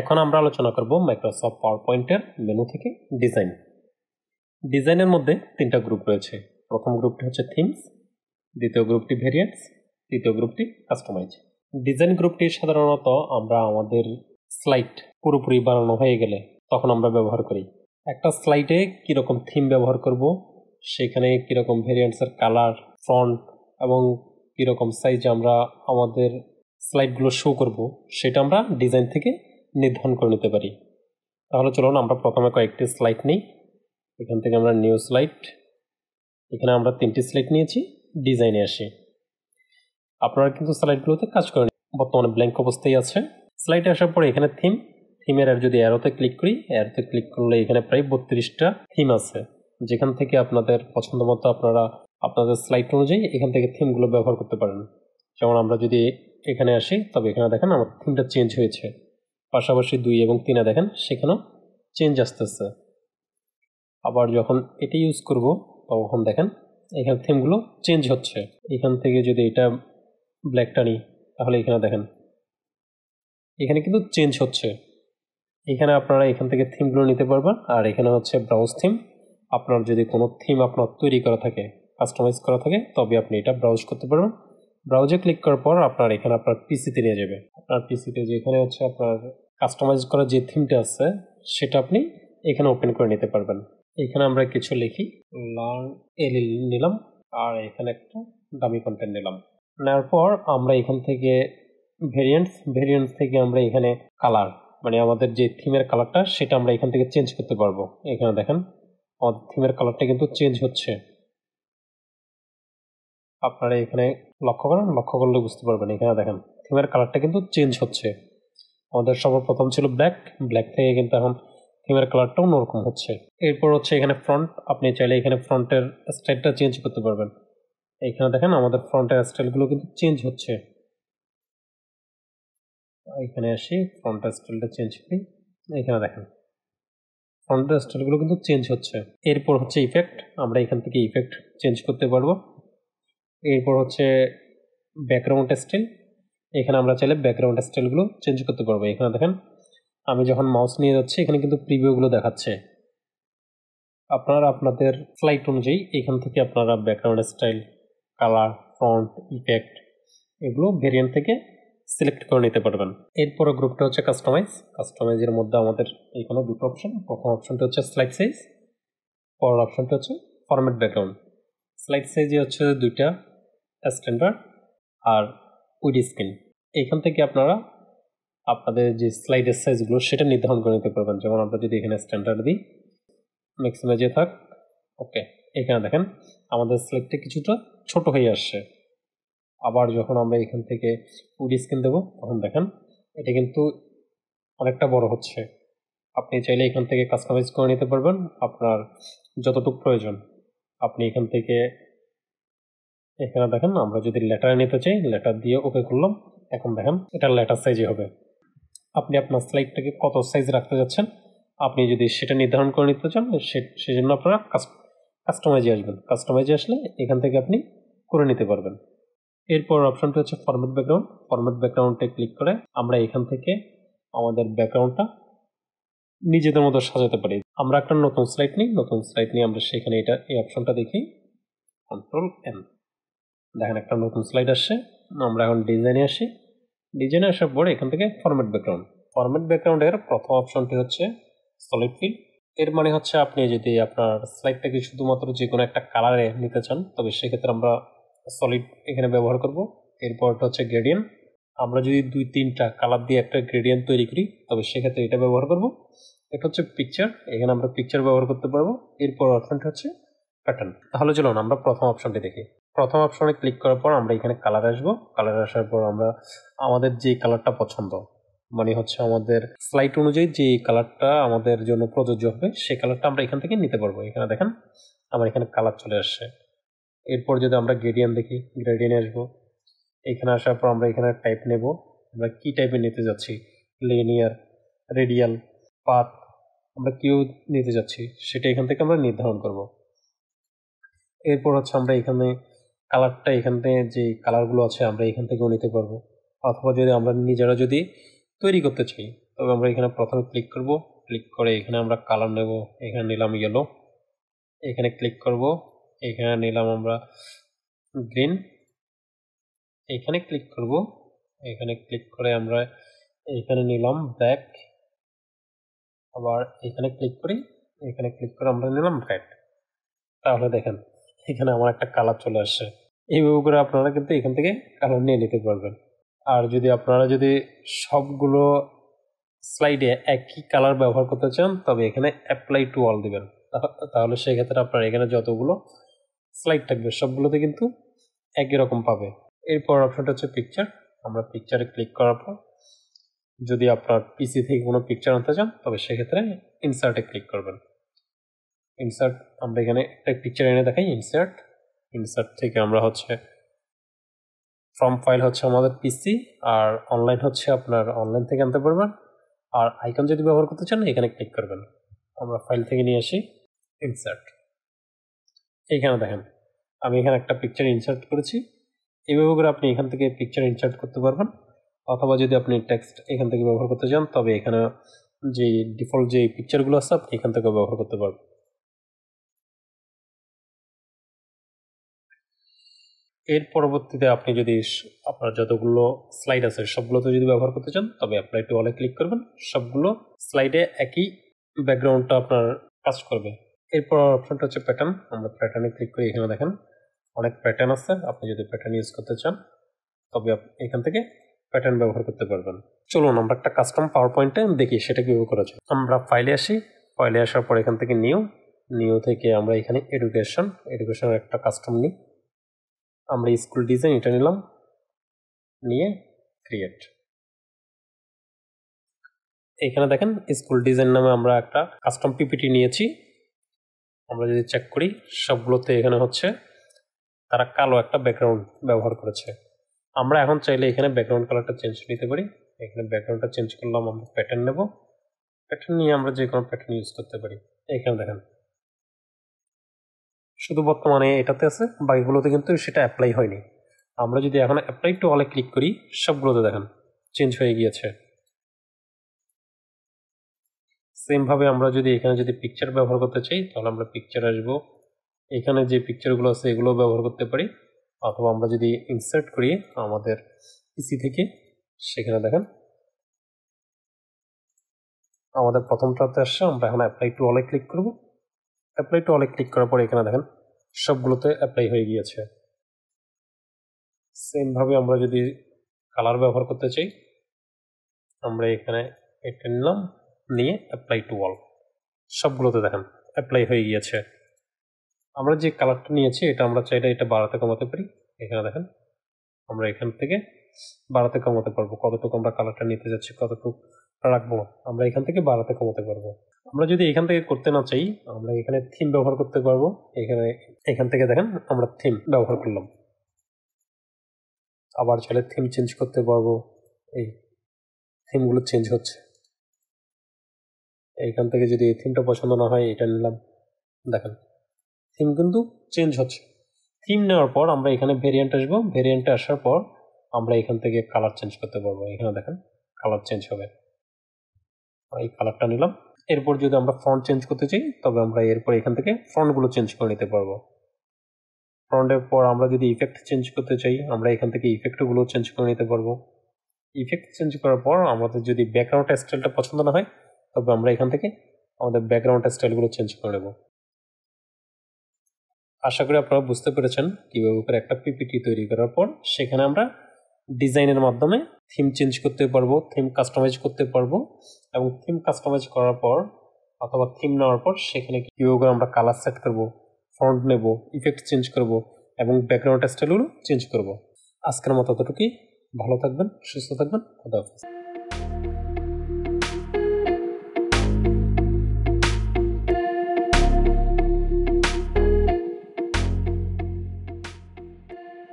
এখন আমরা আলোচনা করব মাইক্রোসফট পাওয়ার পয়েন্টের মেনু থেকে ডিজাইন। ডিজাইনের মধ্যে তিনটা গ্রুপ রয়েছে। প্রথম গ্রুপটি হচ্ছে থিমস, দ্বিতীয় গ্রুপটি ভেরিয়েন্টস, তৃতীয় গ্রুপটি কাস্টমাইজ। ডিজাইন গ্রুপটি সাধারণত আমরা আমাদের স্লাইড পুরোপুরি বানানো হয়ে গেলে তখন আমরা ব্যবহার করি। একটা স্লাইডে কীরকম থিম ব্যবহার করব, সেখানে কীরকম ভেরিয়েন্টসের কালার, ফন্ট এবং কীরকম সাইজে আমরা আমাদের স্লাইডগুলো শো করব, সেটা আমরা ডিজাইন থেকে নির্ধারণ করে নিতে পারি। তাহলে চলুন আমরা প্রথমে কয়েকটি স্লাইড নিই। এখান থেকে আমরা নিউ স্লাইড, এখানে আমরা 3টি স্লাইড নিয়েছি। ডিজাইনে আসি। আপনারা কিন্তু স্লাইডগুলোতে কাজ করেন, বর্তমানে ব্ল্যাঙ্ক অবস্থায় আছে। স্লাইডে আসার পরে এখানে থিমের আর যদি অ্যারোতে ক্লিক করি, অ্যারোতে ক্লিক করলে এখানে প্রায় 32টা থিম আছে, যেখান থেকে আপনাদের পছন্দ মতো আপনারা আপনাদের স্লাইড অনুযায়ী এখান থেকে থিমগুলো ব্যবহার করতে পারেন। যেমন আমরা যদি এখানে আসি, তবে এখানে দেখেন আমার থিমটা চেঞ্জ হয়েছে। পাশাপাশি 2 এবং 3 দেখেন সেখানেও চেঞ্জ আসতেছে। আবার যখন এটি ইউজ করব তখন দেখেন এখানে থিমগুলো চেঞ্জ হচ্ছে। এখান থেকে যদি এটা ব্ল্যাকটা নিই, তাহলে এখানে দেখেন এখানে কিন্তু চেঞ্জ হচ্ছে। এখানে আপনারা এখান থেকে থিমগুলো নিতে পারবেন। আর এখানে হচ্ছে ব্রাউজ থিম। আপনার যদি কোনো থিম আপনার তৈরি করা থাকে, কাস্টমাইজ করা থাকে, তবে আপনি এটা ব্রাউজ করতে পারবেন। ব্রাউজে ক্লিক করার পর আপনার এখানে আপনার পিসিতে নিয়ে যাবে। আপনার পিসিতে যেখানে হচ্ছে আপনার কাস্টমাইজ করা যে থিমটা আছে, সেটা আপনি এখানে ওপেন করে নিতে পারবেন। এখানে আমরা কিছু লিখি, লার্ন এলএল নিলাম, আর এখানে একটা ডামি কন্টেন্ট নিলাম। নেওয়ার পর আমরা এখান থেকে ভেরিয়েন্টস থেকে আমরা এখানে কালার, মানে আমাদের যে থিমের কালারটা, সেটা আমরা এখান থেকে চেঞ্জ করতে পারবো। এখানে দেখেন আমাদের থিমের কালারটা কিন্তু চেঞ্জ হচ্ছে। আপনারা এখানে লক্ষ্য করলে বুঝতে পারবেন। এখানে দেখেন থিমের কালারটা কিন্তু চেঞ্জ হচ্ছে। আমাদের সর্বপ্রথম ছিল ব্ল্যাক থেকে কিন্তু এখন থিমের কালারটাও অন্যরকম হচ্ছে। এরপর হচ্ছে এখানে ফ্রন্ট, আপনি চাইলে এখানে ফ্রন্টের স্টাইলটা চেঞ্জ করতে পারবেন। এখানে দেখেন আমাদের ফ্রন্টের স্টাইলগুলো কিন্তু চেঞ্জ হচ্ছে। এখানে আসি, ফ্রন্টের স্টাইলটা চেঞ্জ করি। এখানে দেখেন ফ্রন্টের স্টাইলগুলো কিন্তু চেঞ্জ হচ্ছে। এরপর হচ্ছে ইফেক্ট, আমরা এখান থেকে ইফেক্ট চেঞ্জ করতে পারবো। এরপর হচ্ছে ব্যাকগ্রাউন্ড স্টাইল, এখানে আমরা চাইলে ব্যাকগ্রাউন্ড স্টাইলগুলো চেঞ্জ করতে পারবো। এখানে দেখেন আমি যখন মাউস নিয়ে যাচ্ছি, এখানে কিন্তু প্রিভিউগুলো দেখাচ্ছে। আপনারা আপনাদের স্লাইড অনুযায়ী এখান থেকে আপনারা background style, colour, font, effect এগুলো ভেরিয়েন্ট থেকে সিলেক্ট করে নিতে পারবেন। এরপর গ্রুপটা হচ্ছে কাস্টমাইজের মধ্যে আমাদের এখানে দুটো অপশন। প্রথম অপশনটা হচ্ছে স্লাইড সাইজ, পরের অপশনটা হচ্ছে ফরম্যাট ব্যাকগ্রাউন্ড। স্লাইড সাইজে হচ্ছে 2টা, স্ট্যান্ডার্ড আর উইড স্ক্রিন। এখান থেকে আপনারা আপনাদের যে স্লাইডের সাইজগুলো সেটা নির্ধারণ করে নিতে পারবেন। যেমন আমরা যদি এখানে স্ট্যান্ডার্ড দিই, ম্যাক্সিমাইজে থাক, ওকে, এখানে দেখেন আমাদের স্লাইডটা কিছুটা ছোট হয়ে আসছে। আবার যখন আমরা এখান থেকে উইড স্ক্রিন দেবো, তখন দেখেন এটা কিন্তু অনেকটা বড় হচ্ছে। আপনি চাইলে এখান থেকে কাস্টমাইজ করে নিতে পারবেন আপনার যতটুকু প্রয়োজন। আপনি এখান থেকে এখানে দেখেন আমরা যদি লেটার নিতে চাই, লেটার দিয়ে ওকে করলাম। এখন দেখেন এটা লেটার সাইজে হবে। আপনি আপনার স্লাইডটাকে কত সাইজ রাখতে যাচ্ছেন, আপনি যদি সেটা নির্ধারণ করে নিতে চান, সেজন্য আপনারা কাস্টমাইজে আসবেন। কাস্টমাইজে আসলে এখান থেকে আপনি করে নিতে পারবেন। এরপর অপশনটা হচ্ছে ফরম্যাট ব্যাকগ্রাউন্ড। ফরম্যাট ব্যাকগ্রাউন্ডে ক্লিক করে আমরা এখান থেকে আমাদের ব্যাকগ্রাউন্ডটা নিজেদের মতো সাজাতে পারি। আমরা একটা নতুন স্লাইড নিয়ে আমরা সেখানে এই অপশনটা দেখি, কন্ট্রোল এন, দেখেন একটা নতুন স্লাইড আসছে। আমরা এখন ডিজাইনে আসি। ডিজাইনে আসার পরে এখান থেকে ফরম্যাট ব্যাকগ্রাউন্ডের প্রথম অপশনটি হচ্ছে সলিড ফিল। এর মানে হচ্ছে আপনি যদি আপনার স্লাইডটাকে শুধুমাত্র যে কোনো একটা কালারে নিতে চান, তবে সেক্ষেত্রে আমরা সলিড এখানে ব্যবহার করব। এরপরটা হচ্ছে গ্রেডিয়েন্ট, আমরা যদি 2-3টা কালার দিয়ে একটা গ্রেডিয়েন্ট তৈরি করি, তবে সেক্ষেত্রে এটা ব্যবহার করব। এটা হচ্ছে পিকচার, এখানে আমরা পিকচার ব্যবহার করতে পারবো। এরপর অপশনটা হচ্ছে প্যাটার্ন। তাহলে চলুন আমরা প্রথম অপশনটি দেখি। প্রথম অপশনে ক্লিক করার পর আমরা এখানে কালার আসবো। কালার আসার পর আমরা আমাদের যে কালারটা পছন্দ, মানে হচ্ছে আমাদের স্লাইড অনুযায়ী যে কালারটা আমাদের জন্য প্রযোজ্য হবে, সেই কালারটা আমরা এখান থেকে নিতে পারবো। এখানে দেখেন আমার এখানে কালার চলে আসছে। এরপর যদি আমরা গ্রেডিয়েন্ট দেখি, গ্রেডিয়েন্টে আসবো। এখানে আসার পর আমরা এখানে টাইপ নেব, আমরা কি টাইপের নিতে যাচ্ছি, লিনিয়ার, রেডিয়াল, পাথ, আমরা কিউ নিতে যাচ্ছি সেটা এখান থেকে আমরা নির্ধারণ করব। এরপর হচ্ছে আমরা এখানে কালারটা, এখানে যে কালারগুলো আছে আমরা এখান থেকেও নিতে পারবো, অথবা যদি আমরা নিজেরা যদি তৈরি করতে চাই, তবে আমরা এখানে প্রথমে ক্লিক করব, ক্লিক করে এখানে আমরা কালার নেব, এখানে নিলাম ইয়েলো, এখানে ক্লিক করব, এখানে নিলাম আমরা গ্রিন, এখানে ক্লিক করব, এখানে ক্লিক করে আমরা এখানে নিলাম ব্ল্যাক, আবার এখানে ক্লিক করি, এখানে ক্লিক করে আমরা নিলাম রেড। তাহলে দেখেন এখানে আমার একটা কালার চলে আসছে। এইভাবে করে আপনারা কিন্তু এখান থেকে কালার নিয়ে নিতে পারবেন। আর যদি আপনারা সবগুলো স্লাইডে একই কালার ব্যবহার করতে চান, তবে এখানে অ্যাপ্লাই টু অল দিবেন। তাহলে সেক্ষেত্রে আপনার এখানে যতগুলো স্লাইড থাকবে সবগুলোতে কিন্তু একই রকম পাবে। এরপর অপশনটা হচ্ছে পিকচার। আমরা পিকচারে ক্লিক করার পর যদি আপনার পিসি থেকে কোনো পিকচার আনতে চান, তবে সেক্ষেত্রে ইনসার্টে ক্লিক করবেন। ইনসার্ট, আমরা এখানে একটা পিকচার এনে দেখাই। ইনসার্ট থেকে আমরা ফ্রম ফাইল আমাদের পিসি, আর অনলাইন আপনার অনলাইন থেকে আনতে পারবেন। আর আইকন যদি ব্যবহার করতে চান এখানে ক্লিক করবেন। আমরা ফাইল থেকে নিয়ে আসি ইনসার্ট। এইখানে দেখেন আমি এখানে একটা পিকচার ইনসার্ট করেছি। এইভাবে করে আপনি এখান থেকে পিকচার ইনসার্ট করতে পারবেন, অথবা যদি আপনি টেক্সট এখান থেকে ব্যবহার করতে চান, তবে এখানে যে ডিফল্ট যে পিকচারগুলো আছে আপনি এখান থেকে ব্যবহার করতে পারবেন। এর পরবর্তীতে আপনি যদি আপনার যতগুলো স্লাইড আছে সবগুলোতে যদি ব্যবহার করতে চান, তবে অ্যাপ্লাই টু অলে ক্লিক করবেন। সবগুলো স্লাইডে একই ব্যাকগ্রাউন্ডটা আপনার কাজ করবে। এরপর অপশনটা হচ্ছে প্যাটার্ন। আমরা প্যাটার্নে ক্লিক করি। এখানে দেখেন অনেক প্যাটার্ন আছে। আপনি যদি প্যাটার্ন ইউজ করতে চান, তবে এখান থেকে প্যাটার্ন ব্যবহার করতে পারবেন। চলুন আমরা একটা কাস্টম পাওয়ার পয়েন্টে দেখি সেটা কীভাবে করা যায়। আমরা ফাইলে আসি। ফাইলে আসার পর এখান থেকে নিউ থেকে আমরা এখানে এডুকেশনের একটা কাস্টম নিই। আমরা স্কুল ডিজাইন এটা নিলাম, নিয়ে ক্রিয়েট। এখানে দেখেন স্কুল ডিজাইন নামে আমরা একটা কাস্টম পিপিটি নিয়েছি। আমরা যদি চেক করি সবগুলোতে এখানে তারা কালো একটা ব্যাকগ্রাউন্ড ব্যবহার করেছে। আমরা এখন চাইলে এখানে ব্যাকগ্রাউন্ড কালারটা চেঞ্জ নিতে পারি। এখানে ব্যাকগ্রাউন্ডটা চেঞ্জ করলাম, আমরা প্যাটার্ন নেব। প্যাটার্ন নিয়ে আমরা যে কোনো প্যাটার্ন ইউজ করতে পারি। এখানে দেখেন শুধু বর্তমানে এটাতে আছে, বাকিগুলোতে কিন্তু সেটা অ্যাপ্লাই হয়নি। আমরা যদি এখন অ্যাপ্লাই টু অলে ক্লিক করি, সবগুলোতে দেখেন চেঞ্জ হয়ে গিয়েছে। সেমভাবে আমরা যদি এখানে পিকচার ব্যবহার করতে চাই, তাহলে আমরা পিকচার আসবো। এখানে যে পিকচারগুলো আছে এগুলো ব্যবহার করতে পারি, অথবা আমরা যদি ইনসার্ট করি আমাদের পিসি থেকে, সেখানে দেখেন আমাদের প্রথমটাতে আসছে। আমরা এখন অ্যাপ্লাই টু অলে ক্লিক করব। অ্যাপ্লাই টু অলে ক্লিক করার পর এখানে দেখেন সবগুলোতে অ্যাপ্লাই হয়ে গিয়েছে। সেমভাবে আমরা যদি কালার ব্যবহার করতে চাই, আমরা এখানে এটা নিলাম, নিয়ে অ্যাপ্লাই টু অল, সবগুলোতে দেখেন অ্যাপ্লাই হয়ে গিয়েছে। আমরা যে কালারটা নিয়েছি এটা আমরা চাইলে এটা বাড়াতে কমাতে পারি। এখানে দেখেন আমরা এখান থেকে বাড়াতে কমাতে পারবো, কতটুকু আমরা কালারটা নিতে যাচ্ছি, কতটুকু রাখবো, আমরা এখান থেকে বাড়াতে কমাতে পারবো। আমরা যদি এখান থেকে করতে না চাই, আমরা এখানে থিম ব্যবহার করতে পারবো। এখান থেকে দেখেন আমরা থিম ব্যবহার করলাম। আবার চাইলে থিম চেঞ্জ করতে পারবো। এই থিমগুলো চেঞ্জ হচ্ছে। এইখান থেকে যদি এই থিমটা পছন্দ না হয় এটা নিলাম, দেখেন থিম কিন্তু চেঞ্জ হচ্ছে। থিম নেওয়ার পর আমরা এখানে ভেরিয়েন্ট আসবো। ভেরিয়েন্টে আসার পর আমরা এখান থেকে কালার চেঞ্জ করতে পারবো। এখানে দেখেন কালার চেঞ্জ হবে। এই কালারটা নিলাম। এরপর যদি আমরা ফন্ট চেঞ্জ করতে চাই, তবে আমরা এরপর এখান থেকে ফন্টগুলো চেঞ্জ করে নিতে পারবো। ফন্টের পর আমরা যদি ইফেক্ট চেঞ্জ করতে চাই, আমরা এখান থেকে ইফেক্টগুলো চেঞ্জ করে নিতে পারবো। ইফেক্ট চেঞ্জ করার পর আমাদের যদি ব্যাকগ্রাউন্ড স্টাইলটা পছন্দ না হয়, তবে আমরা এখান থেকে আমাদের ব্যাকগ্রাউন্ড স্টাইলগুলো চেঞ্জ করে নেব। আশা করি আপনারা বুঝতে পেরেছেন কীভাবে করে একটা পিপিটি তৈরি করার পর সেখানে আমরা ডিজাইনের মাধ্যমে থিম চেঞ্জ করতে পারবো, থিম কাস্টমাইজ করতে পারবো, এবং থিম কাস্টমাইজ করার পর অথবা থিম নেওয়ার পর সেখানে কীভাবে করে আমরা কালার সেট করব, ফন্ট নেব, ইফেক্ট চেঞ্জ করব এবং ব্যাকগ্রাউন্ড স্টাইলগুলো চেঞ্জ করব। আজকের মতো এতটুকুই। ভালো থাকবেন, সুস্থ থাকবেন। খোদা হাফেজ।